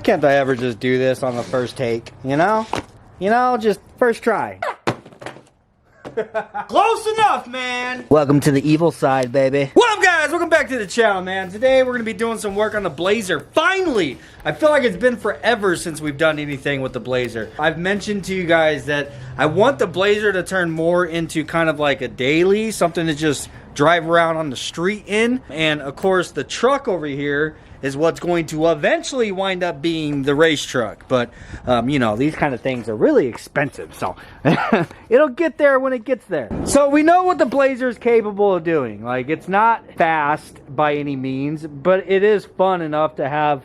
can't I ever just do this on the first take, you know? You know, just first try. Close enough, man! Welcome to the evil side, baby. What up, guys? Welcome back to the channel, man. Today, we're gonna be doing some work on the Blazer. Finally! I feel like it's been forever since we've done anything with the Blazer. I've mentioned to you guys that I want the Blazer to turn more into kind of like a daily, something to just drive around on the street in. And, of course, the truck over here is what's going to eventually wind up being the race truck. But, you know, these kind of things are really expensive, so it'll get there when it gets there. So we know what the Blazer is capable of doing. Like, it's not fast by any means, but it is fun enough to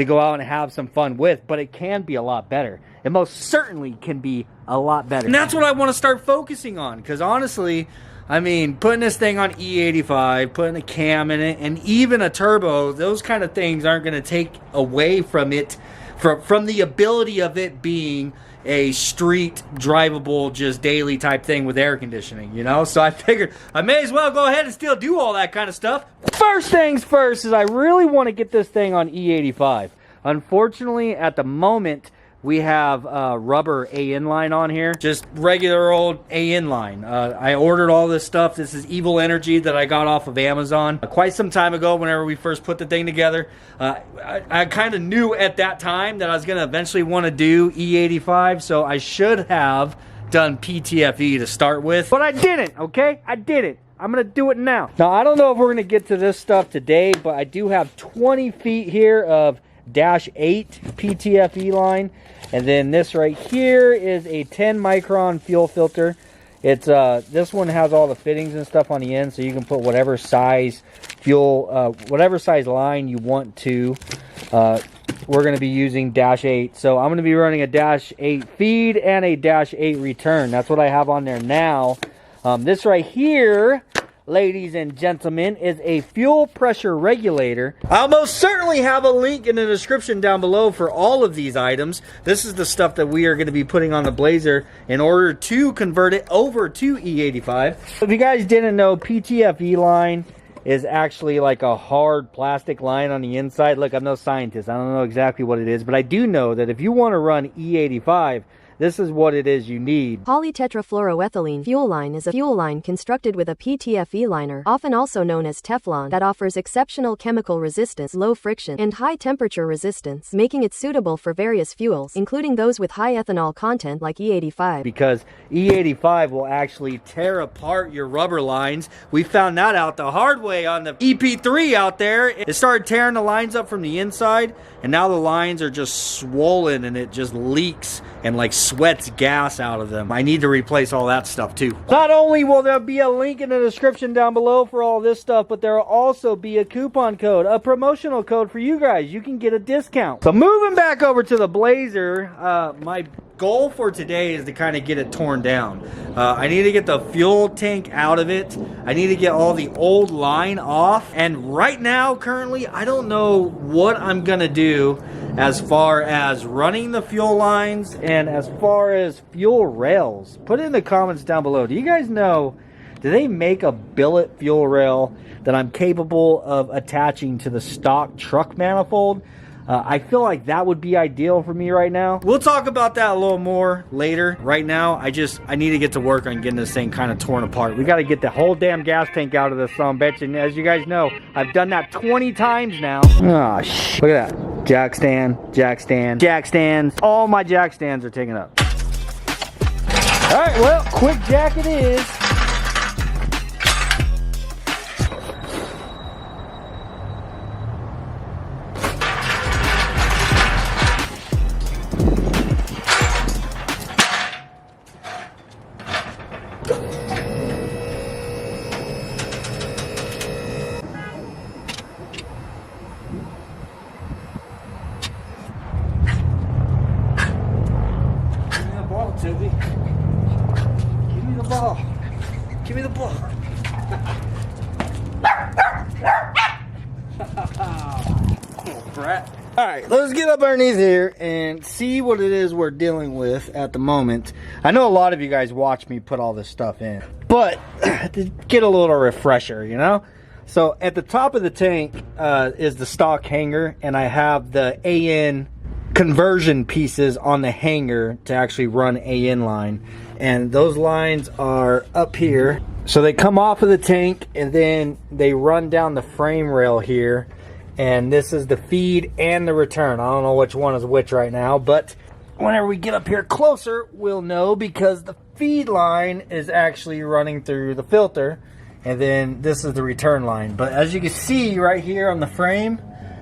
go out and have some fun with, but it can be a lot better. It most certainly can be a lot better. And that's what I want to start focusing on, because honestly, I mean, putting this thing on E85, putting a cam in it, and even a turbo, those kind of things aren't going to take away from it, from the ability of it being a street drivable, just daily type thing with air conditioning, you know? So I figured I may as well go ahead and still do all that kind of stuff. First things first is I really want to get this thing on E85. Unfortunately, at the moment, we have rubber AN line on here. Just regular old AN line. I ordered all this stuff. This is Evil Energy that I got off of Amazon quite some time ago whenever we first put the thing together. I kind of knew at that time that I was going to eventually want to do E85, so I should have done PTFE to start with. But I didn't, okay? I didn't. I'm going to do it now. Now, I don't know if we're going to get to this stuff today, but I do have 20 feet here of -8 PTFE line. And then this right here is a 10 micron fuel filter. It's this one has all the fittings and stuff on the end, so you can put whatever size fuel, whatever size line you want to. We're going to be using -8, so I'm going to be running a -8 feed and a -8 return. That's what I have on there now. This right here, ladies and gentlemen, is a fuel pressure regulator. I'll most certainly have a link in the description down below for all of these items. This is the stuff that we are going to be putting on the Blazer in order to convert it over to E85. If you guys didn't know, PTFE line is actually like a hard plastic line on the inside. Look, I'm no scientist. I don't know exactly what it is, but I do know that if you want to run E85, this is what it is you need. Polytetrafluoroethylene fuel line is a fuel line constructed with a PTFE liner, often also known as Teflon, that offers exceptional chemical resistance, low friction, and high temperature resistance, making it suitable for various fuels, including those with high ethanol content like E85. Because E85 will actually tear apart your rubber lines. We found that out the hard way on the EP3 out there. It started tearing the lines up from the inside, and now the lines are just swollen and it just leaks and like sweats gas out of them. I need to replace all that stuff too. Not only will there be a link in the description down below for all this stuff, but there will also be a coupon code, a promotional code for you guys. You can get a discount. So moving back over to the Blazer, my goal for today is to kind of get it torn down. I need to get the fuel tank out of it. I need to get all the old line off. And right now, currently, I don't know what I'm gonna do as far as running the fuel lines and as far as fuel rails. Put it in the comments down below. Do you guys know, do they make a billet fuel rail that I'm capable of attaching to the stock truck manifold? I feel like that would be ideal for me right now. We'll talk about that a little more later. Right now, I need to get to work on getting this thing kind of torn apart. We got to get the whole damn gas tank out of this bitch. And as you guys know, I've done that 20 times now. Oh, shit. Look at that. Jack stand, jack stand, jack stands. All my jack stands are taken up. All right, well, quick jack it is. Toby. Give me the ball. Give me the ball. Oh, brat. Alright, let's get up underneath here and see what it is we're dealing with at the moment. I know a lot of you guys watch me put all this stuff in, but to get a little refresher, you know? So at the top of the tank is the stock hanger, and I have the AN conversion pieces on the hanger to actually run AN line. And those lines are up here. So they come off of the tank and then they run down the frame rail here. And this is the feed and the return. I don't know which one is which right now, but whenever we get up here closer, we'll know, because the feed line is actually running through the filter. And then this is the return line. But as you can see right here on the frame,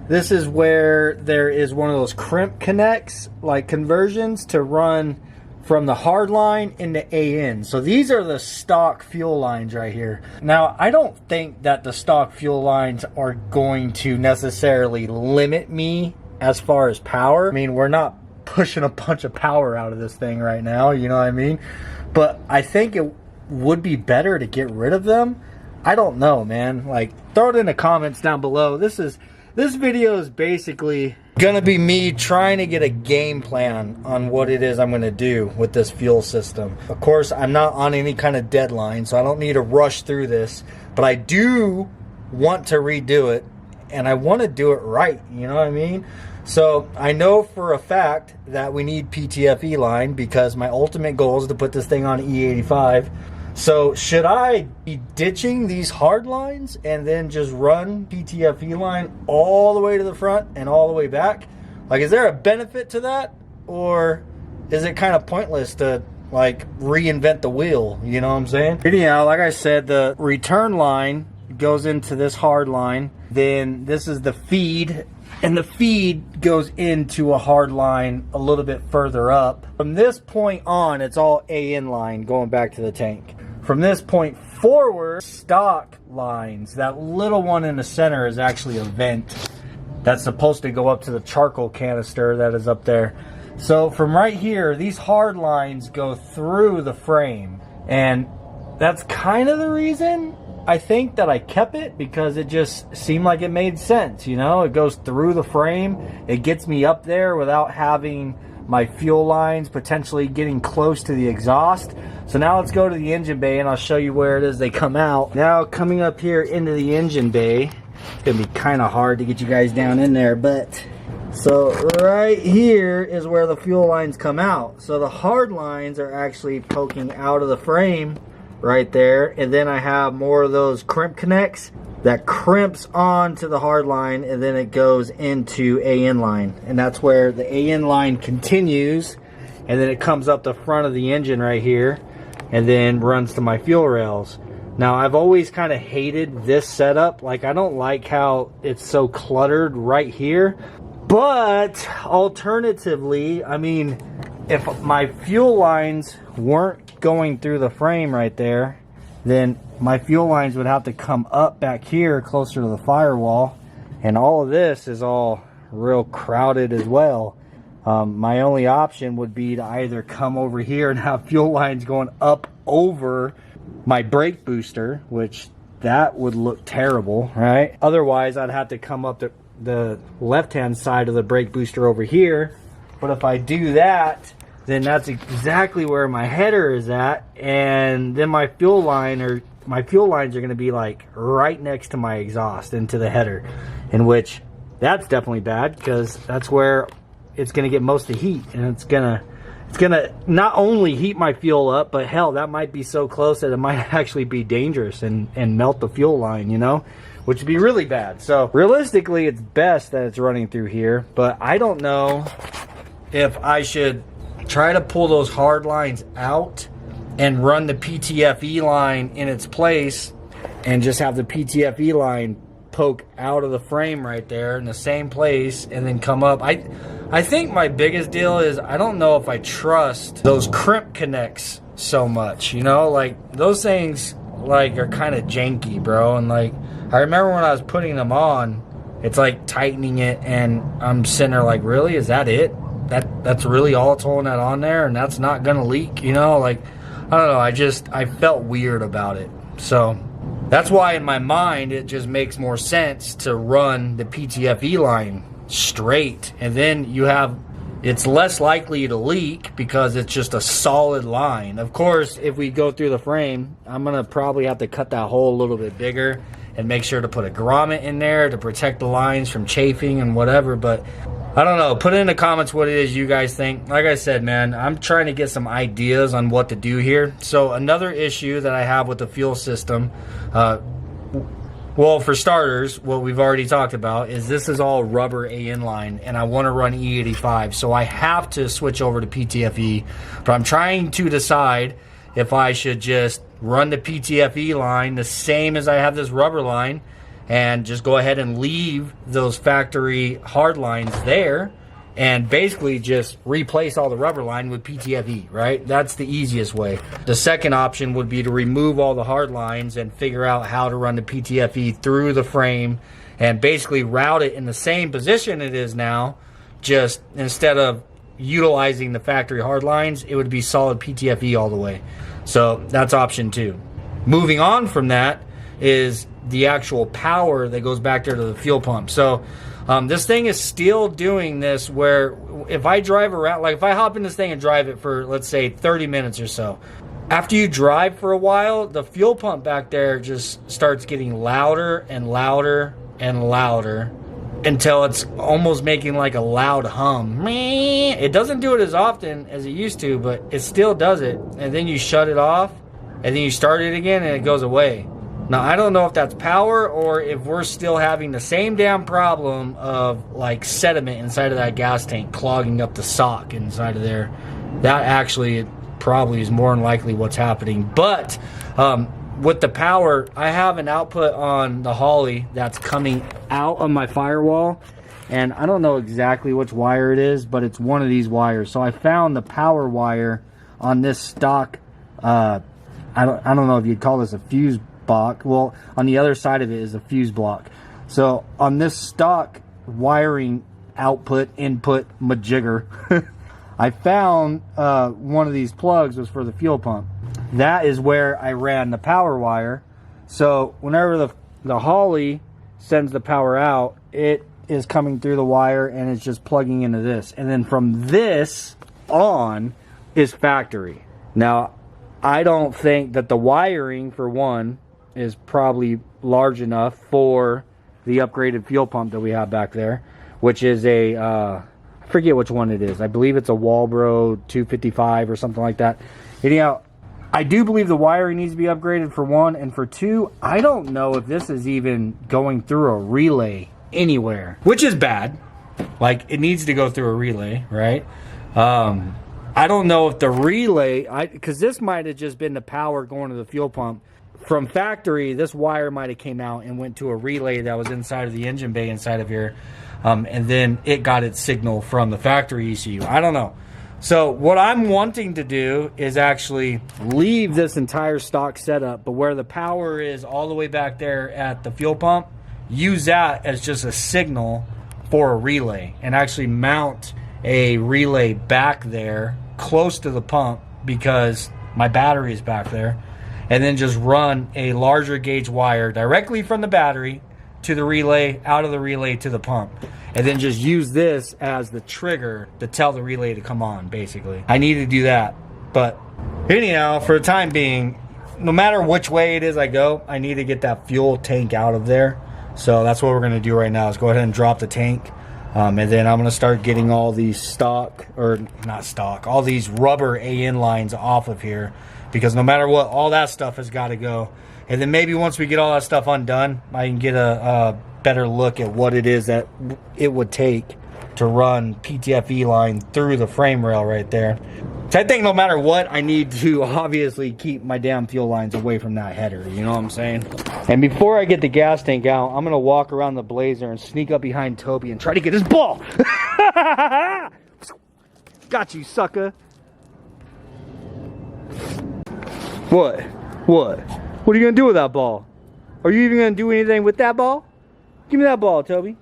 this is where there is one of those crimp connects, like conversions, to run from the hard line into AN. So these are the stock fuel lines right here. Now, I don't think that the stock fuel lines are going to necessarily limit me as far as power. I mean, we're not pushing a bunch of power out of this thing right now, you know what I mean? But I think it would be better to get rid of them. I don't know, man. Like, throw it in the comments down below. This video is basically gonna be me trying to get a game plan on what it is I'm gonna do with this fuel system. Of course, I'm not on any kind of deadline, so I don't need to rush through this, but I do want to redo it, and I want to do it right, you know what I mean? So I know for a fact that we need PTFE line, because my ultimate goal is to put this thing on E85. So should I be ditching these hard lines and then just run PTFE line all the way to the front and all the way back? Like, is there a benefit to that? Or is it kind of pointless to, like, reinvent the wheel? You know what I'm saying? Anyhow, like I said, the return line goes into this hard line. Then this is the feed, and the feed goes into a hard line a little bit further up. From this point on, it's all AN line going back to the tank. From this point forward, stock lines. That little one in the center is actually a vent that's supposed to go up to the charcoal canister that is up there. So from right here, these hard lines go through the frame. And that's kind of the reason I think that I kept it, because it just seemed like it made sense, you know? It goes through the frame. It gets me up there without having my fuel lines potentially getting close to the exhaust. So now let's go to the engine bay and I'll show you where it is they come out. Now coming up here into the engine bay, it's gonna be kind of hard to get you guys down in there, but so right here is where the fuel lines come out. So the hard lines are actually poking out of the frame right there, and then I have more of those crimp connects that crimps onto the hard line, and then it goes into AN line, and that's where the AN line continues, and then it comes up the front of the engine right here and then runs to my fuel rails. Now, I've always kind of hated this setup. Like, I don't like how it's so cluttered right here, but alternatively, I mean, if my fuel lines weren't going through the frame right there, then my fuel lines would have to come up back here closer to the firewall, and all of this is all real crowded as well. My only option would be to either come over here and have fuel lines going up over my brake booster, which that would look terrible, right? Otherwise, I'd have to come up the left-hand side of the brake booster over here. But if I do that, then that's exactly where my header is at, and then my fuel lines are going to be like right next to my exhaust into the header, in which that's definitely bad, because that's where it's going to get most of the heat, and it's gonna not only heat my fuel up, but hell, that might be so close that it might actually be dangerous and melt the fuel line, you know, which would be really bad. So realistically, it's best that it's running through here, but I don't know if I should try to pull those hard lines out and run the PTFE line in its place, and just have the PTFE line poke out of the frame right there in the same place and then come up. I think my biggest deal is I don't know if I trust those crimp connects so much, you know, like those things like are kind of janky, bro. And like, I remember when I was putting them on, it's like tightening it, and I'm sitting there like, really, is that it? That's really all it's holding that on there, and that's not gonna leak, you know? Like, I don't know, I felt weird about it. So that's why in my mind it just makes more sense to run the PTFE line straight, and then it's less likely to leak because it's just a solid line. Of course, if we go through the frame, I'm gonna probably have to cut that hole a little bit bigger and make sure to put a grommet in there to protect the lines from chafing and whatever. But I don't know. Put it in the comments what it is you guys think. Like I said, man, I'm trying to get some ideas on what to do here. So another issue that I have with the fuel system, well, for starters, what we've already talked about is this is all rubber AN line, and I want to run E85. So I have to switch over to PTFE, but I'm trying to decide if I should just run the PTFE line the same as I have this rubber line and just go ahead and leave those factory hard lines there and basically just replace all the rubber line with PTFE, right? That's the easiest way. The second option would be to remove all the hard lines and figure out how to run the PTFE through the frame and basically route it in the same position it is now, just instead of utilizing the factory hard lines, it would be solid PTFE all the way. So that's option 2. Moving on from that is the actual power that goes back there to the fuel pump. So this thing is still doing this where if I drive around, like if I hop in this thing and drive it for, let's say, 30 minutes or so, after you drive for a while, the fuel pump back there just starts getting louder and louder and louder until it's almost making like a loud hum. It doesn't do it as often as it used to, but it still does it. And then you shut it off, and then you start it again, and it goes away. Now, I don't know if that's power or if we're still having the same damn problem of like sediment inside of that gas tank clogging up the sock inside of there. That actually probably is more than likely what's happening. But with the power, I have an output on the Holly that's coming out of my firewall, and I don't know exactly which wire it is, but it's one of these wires. So I found the power wire on this stock, I don't know if you'd call this a fuse block. Well, on the other side of it is a fuse block. So on this stock wiring output input majigger, I found one of these plugs was for the fuel pump. That is where I ran the power wire. So whenever the Holly sends the power out, it is coming through the wire and it's just plugging into this. And then from this on is factory. Now, I don't think that the wiring, for one, is probably large enough for the upgraded fuel pump that we have back there, which is a, I forget which one it is. I believe it's a Walbro 255 or something like that. Anyhow, I do believe the wiring needs to be upgraded, for one, and for two, I don't know if this is even going through a relay anywhere, which is bad. Like, it needs to go through a relay, right? I don't know if the relay, because this might have just been the power going to the fuel pump. From factory, this wire might have came out and went to a relay that was inside of the engine bay inside of here, and then it got its signal from the factory ECU. I don't know. So what I'm wanting to do is actually leave this entire stock setup, but where the power is all the way back there at the fuel pump, use that as just a signal for a relay, and actually mount a relay back there close to the pump because my battery is back there, and then just run a larger gauge wire directly from the battery to the relay, out of the relay to the pump, and then just use this as the trigger to tell the relay to come on, basically. I need to do that. But anyhow, for the time being, no matter which way it is I go, I need to get that fuel tank out of there. So that's what we're going to do right now, is go ahead and drop the tank. And then I'm going to start getting all these stock, or not stock, all these rubber AN lines off of here. Because no matter what, all that stuff has got to go. And then maybe once we get all that stuff undone, I can get a better look at what it is that it would take to run PTFE line through the frame rail right there. So I think no matter what, I need to obviously keep my damn fuel lines away from that header. You know what I'm saying? And before I get the gas tank out, I'm going to walk around the Blazer and sneak up behind Toby and try to get his ball. Got you, sucker. What? What? What are you going to do with that ball? Are you even going to do anything with that ball? Give me that ball, Toby.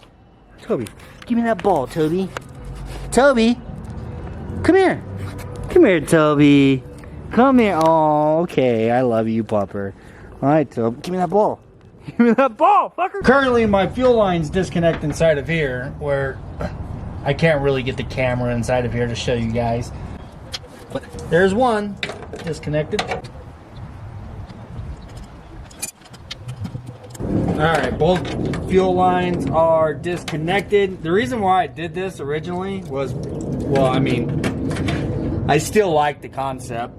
Toby, give me that ball, Toby. Toby, come here. Come here, Toby. Come here. Oh, okay. I love you, pupper. All right, Toby. Give me that ball. Give me that ball, fucker. Currently, my fuel line's disconnect inside of here, where I can't really get the camera inside of here to show you guys. But there's one disconnected. Alright, both fuel lines are disconnected. The reason why I did this originally was, well, I mean, I still like the concept.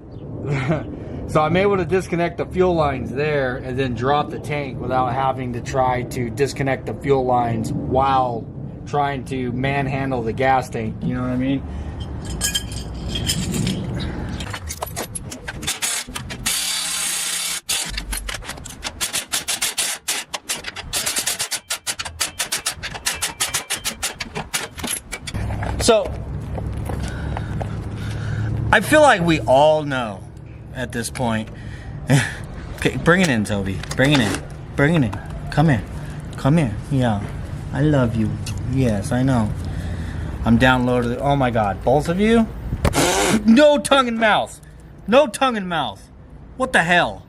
So I'm able to disconnect the fuel lines there and then drop the tank without having to try to disconnect the fuel lines while trying to manhandle the gas tank, you know what I mean? So, I feel like we all know at this point. Okay, bring it in, Toby. Bring it in. Bring it in. Come here. Come here. Yeah. I love you. Yes, I know. I'm downloaded. Oh my God. Both of you? No tongue in mouth. No tongue in mouth. What the hell?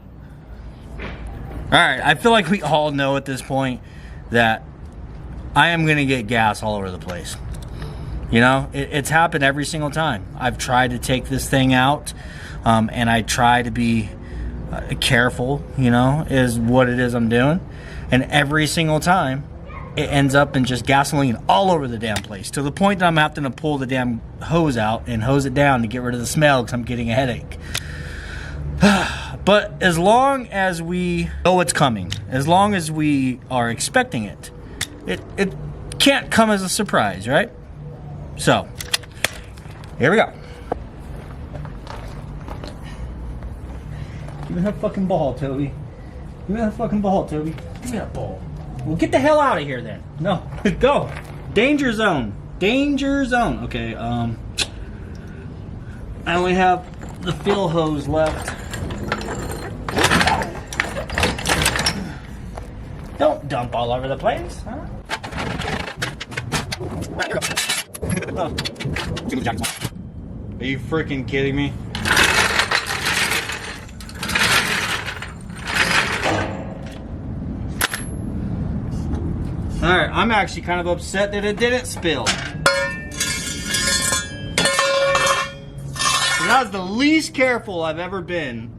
Alright, I feel like we all know at this point that I am going to get gas all over the place. You know, it's happened every single time. I've tried to take this thing out, and I try to be careful, you know, is what it is I'm doing. And every single time, it ends up in just gasoline all over the damn place. To the point that I'm having to pull the damn hose out and hose it down to get rid of the smell because I'm getting a headache. But as long as we know it's coming, as long as we are expecting it, it can't come as a surprise, right? So, here we go. Give me that fucking ball, Toby. Give me that fucking ball, Toby. Give me that ball. Well, get the hell out of here then. No, go. Danger zone. Danger zone. Okay, I only have the fill hose left. Don't dump all over the place, huh? Are you freaking kidding me? Alright, I'm actually kind of upset that it didn't spill. That was the least careful I've ever been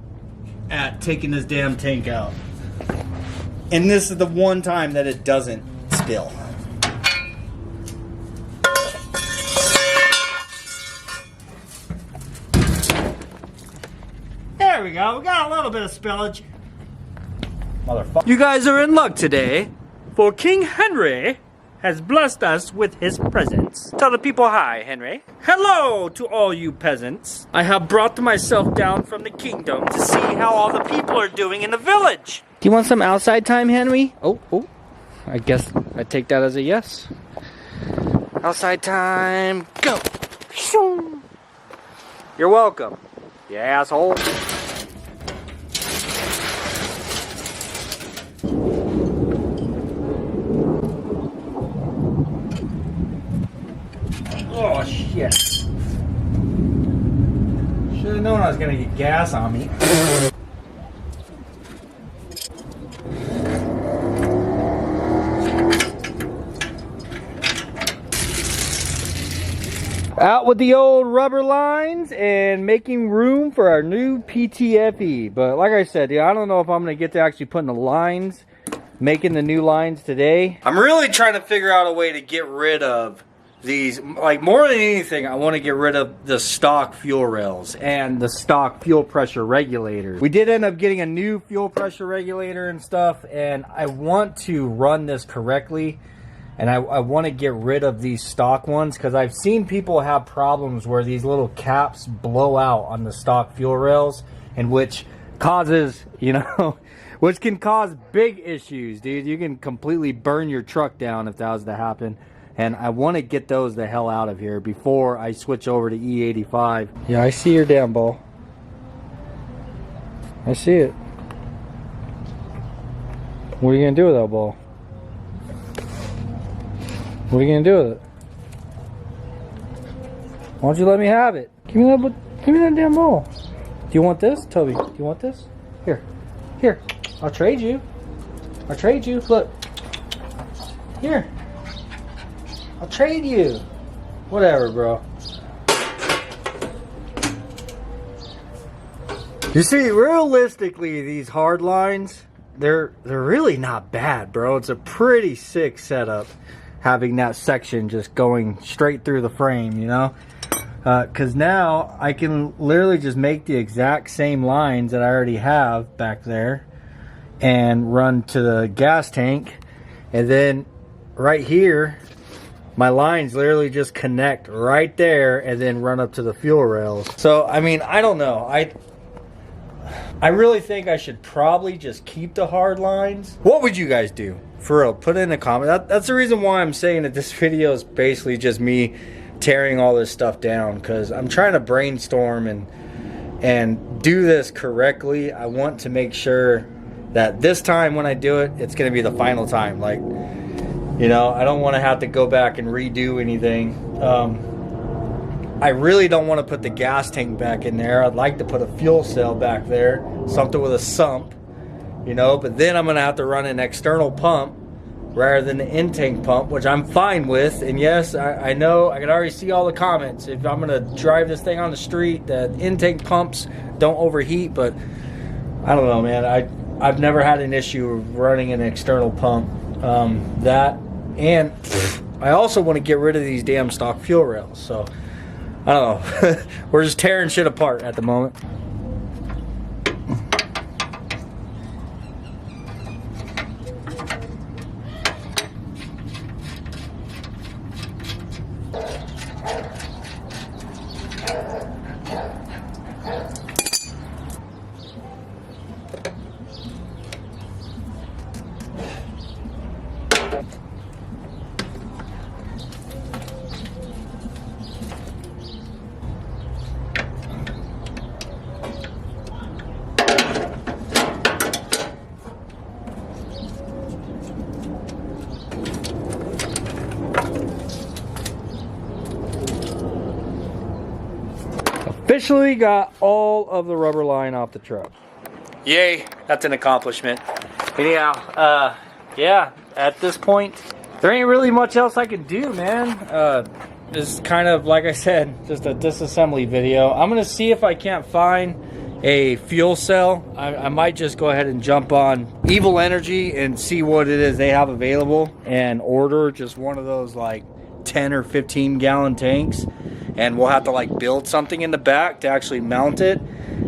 at taking this damn tank out. And this is the one time that it doesn't spill. There we go. We got a little bit of spillage. Motherfucker. You guys are in luck today, for King Henry has blessed us with his presence. Tell the people hi, Henry. Hello to all you peasants. I have brought myself down from the kingdom to see how all the people are doing in the village. Do you want some outside time, Henry? Oh. I guess I take that as a yes. Outside time, go. You're welcome, you asshole. Oh shit. Should've known I was gonna get gas on me. Out with the old rubber lines and making room for our new PTFE. But like I said, I don't know if I'm gonna get to actually putting the lines, making the new lines today. I'm really trying to figure out a way to get rid of these, like more than anything, I want to get rid of the stock fuel rails and the stock fuel pressure regulator. We did end up getting a new fuel pressure regulator and stuff, and I want to run this correctly, and I want to get rid of these stock ones because I've seen people have problems where these little caps blow out on the stock fuel rails, and which causes, you know, which can cause big issues, dude. You can completely burn your truck down if that was to happen. And I want to get those the hell out of here before I switch over to E85. Yeah, I see your damn ball. I see it. What are you going to do with that ball? What are you going to do with it? Why don't you let me have it? Give me that damn ball. Do you want this, Toby? Do you want this? Here. I'll trade you. Look. Here. I'll trade you. Whatever, bro. You see, realistically, these hard lines, they're really not bad, bro. It's a pretty sick setup having that section just going straight through the frame, you know? Because now I can literally just make the exact same lines that I already have back there and run to the gas tank, and then right here my lines literally just connect right there and then run up to the fuel rails. So I mean, I don't know, I really think I should probably just keep the hard lines. What would you guys do? For real, put in a comment. That's the reason why I'm saying that this video is basically just me tearing all this stuff down, because I'm trying to brainstorm and do this correctly. I want to make sure that this time when I do it, it's going to be the final time. Like, you know, I don't want to have to go back and redo anything. I really don't want to put the gas tank back in there. I'd like to put a fuel cell back there, something with a sump, you know, but then I'm going to have to run an external pump rather than the intake pump, which I'm fine with. And yes, I know, I can already see all the comments. If I'm going to drive this thing on the street, that intake pumps don't overheat, but I don't know, man. I've never had an issue running an external pump. That, and I also want to get rid of these damn stock fuel rails. So I don't know. We're just tearing shit apart at the moment. Officially got all of the rubber line off the truck. Yay, that's an accomplishment. Anyhow, yeah, at this point, there ain't really much else I can do, man. This is kind of, like I said, just a disassembly video. I'm gonna see if I can't find a fuel cell. I might just go ahead and jump on Evil Energy and see what it is they have available and order just one of those like 10 or 15 gallon tanks, and we'll have to like build something in the back to actually mount it.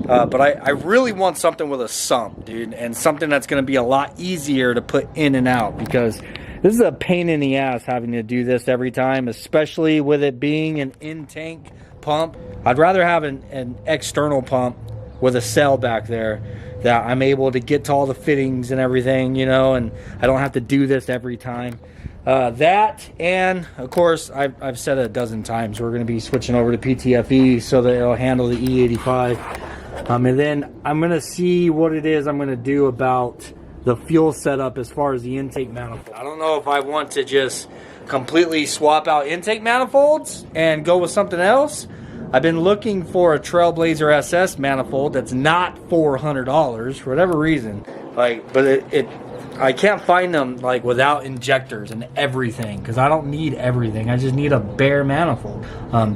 But I really want something with a sump, dude, and something that's going to be a lot easier to put in and out, because this is a pain in the ass having to do this every time, especially with it being an in-tank pump. I'd rather have an external pump with a cell back there that I'm able to get to all the fittings and everything, you know, and I don't have to do this every time. That, and of course, I've said it a dozen times, we're going to be switching over to PTFE so that it'll handle the E85. And then I'm going to see what it is I'm going to do about the fuel setup as far as the intake manifold. I don't know if I want to just completely swap out intake manifolds and go with something else. I've been looking for a Trailblazer SS manifold that's not $400 for whatever reason. Like, but I can't find them like without injectors and everything, because I don't need everything. I just need a bare manifold.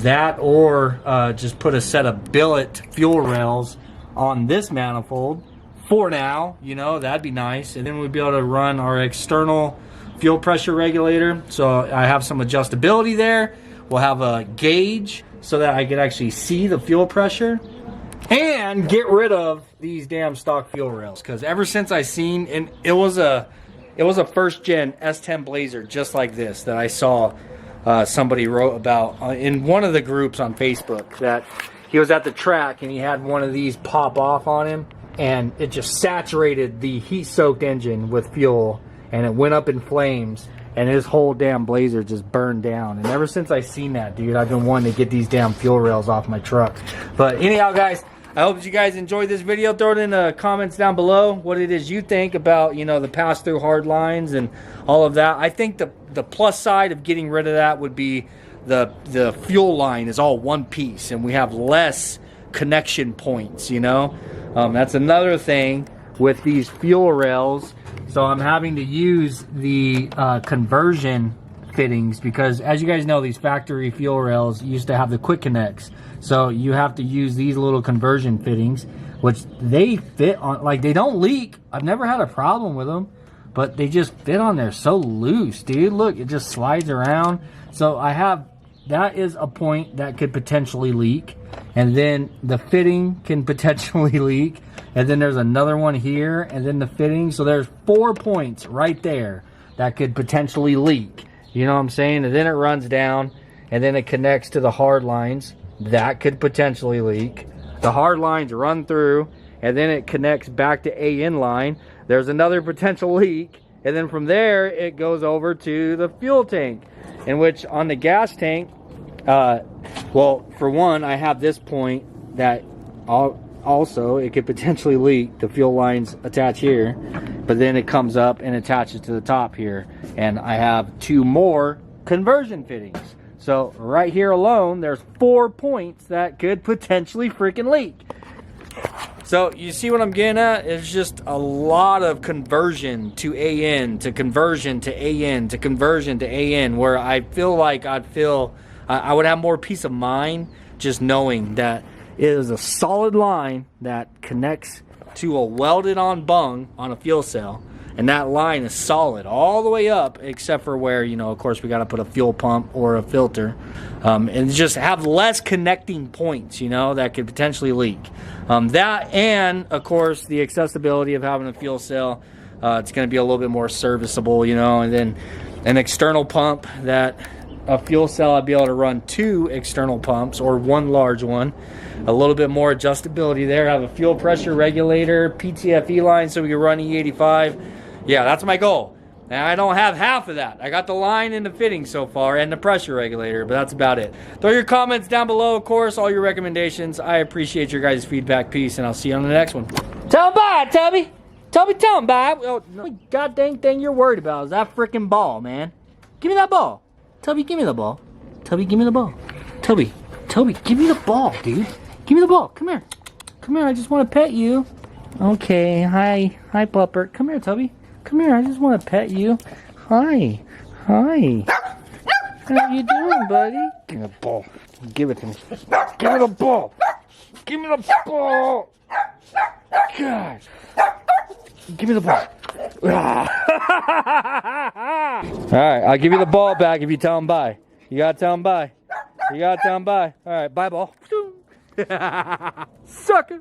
That, or just put a set of billet fuel rails on this manifold for now, you know, that'd be nice. And then we'd be able to run our external fuel pressure regulator. So I have some adjustability there. We'll have a gauge so that I can actually see the fuel pressure, and get rid of these damn stock fuel rails, because ever since I seen, and it was a first gen S10 Blazer just like this that I saw somebody wrote about in one of the groups on Facebook, that he was at the track and he had one of these pop off on him, and it just saturated the heat soaked engine with fuel, and it went up in flames, and his whole damn Blazer just burned down. And ever since I seen that, dude, I've been wanting to get these damn fuel rails off my truck. But anyhow, guys, I hope you guys enjoyed this video. Throw it in the comments down below what it is you think about, you know, the pass-through hard lines and all of that. I think the plus side of getting rid of that would be the fuel line is all one piece, and we have less connection points, you know. That's another thing with these fuel rails. So I'm having to use the conversion fittings, because as you guys know, these factory fuel rails used to have the quick connects. So you have to use these little conversion fittings. which they fit on, like they don't leak. I've never had a problem with them, but they just fit on there so loose, dude. Look, it just slides around. So I have, that is a point that could potentially leak. And then the fitting can potentially leak. And then there's another one here, and then the fitting. So there's 4 points right there that could potentially leak. You know what I'm saying? And then it runs down, and then it connects to the hard lines. That could potentially leak. The hard lines run through, and then it connects back to AN line. There's another potential leak. And then from there, it goes over to the fuel tank, in which on the gas tank, well, for one, I have this point that also it could potentially leak. The fuel lines attach here, but then it comes up and attaches to the top here. And I have 2 more conversion fittings. So right here alone, there's 4 points that could potentially freaking leak. So you see what I'm getting at? It's just a lot of conversion to AN, to conversion to AN, to conversion to AN, where I feel like I would have more peace of mind just knowing that it is a solid line that connects to a welded on bung on a fuel cell. And that line is solid all the way up, except for where, you know, of course, we got to put a fuel pump or a filter. And just have less connecting points, you know, that could potentially leak. That and, of course, the accessibility of having a fuel cell. It's going to be a little bit more serviceable, you know. And then an external pump that a fuel cell, I'd be able to run 2 external pumps or 1 large one. A little bit more adjustability there. Have a fuel pressure regulator, PTFE line so we can run E85. Yeah, that's my goal. And I don't have half of that. I got the line and the fitting so far and the pressure regulator, but that's about it. Throw your comments down below, of course, all your recommendations. I appreciate your guys' feedback. Peace, and I'll see you on the next one. Tell him bye, Tubby. Tubby, tell him bye. Well, the god dang thing you're worried about is that freaking ball, man. Give me that ball. Tubby, give me the ball. Tubby, give me the ball. Tubby, give me the ball, dude. Give me the ball. Come here. Come here, I just want to pet you. Okay, hi. Hi, pupper. Come here, Tubby. Come here, I just want to pet you. Hi. How you doing, buddy? Give me the ball. Give it to me. Give me the ball. Give me the ball. God. Give me the ball. Alright, I'll give you the ball back if you tell him bye. You gotta tell him bye. Alright, bye, ball. Sucker.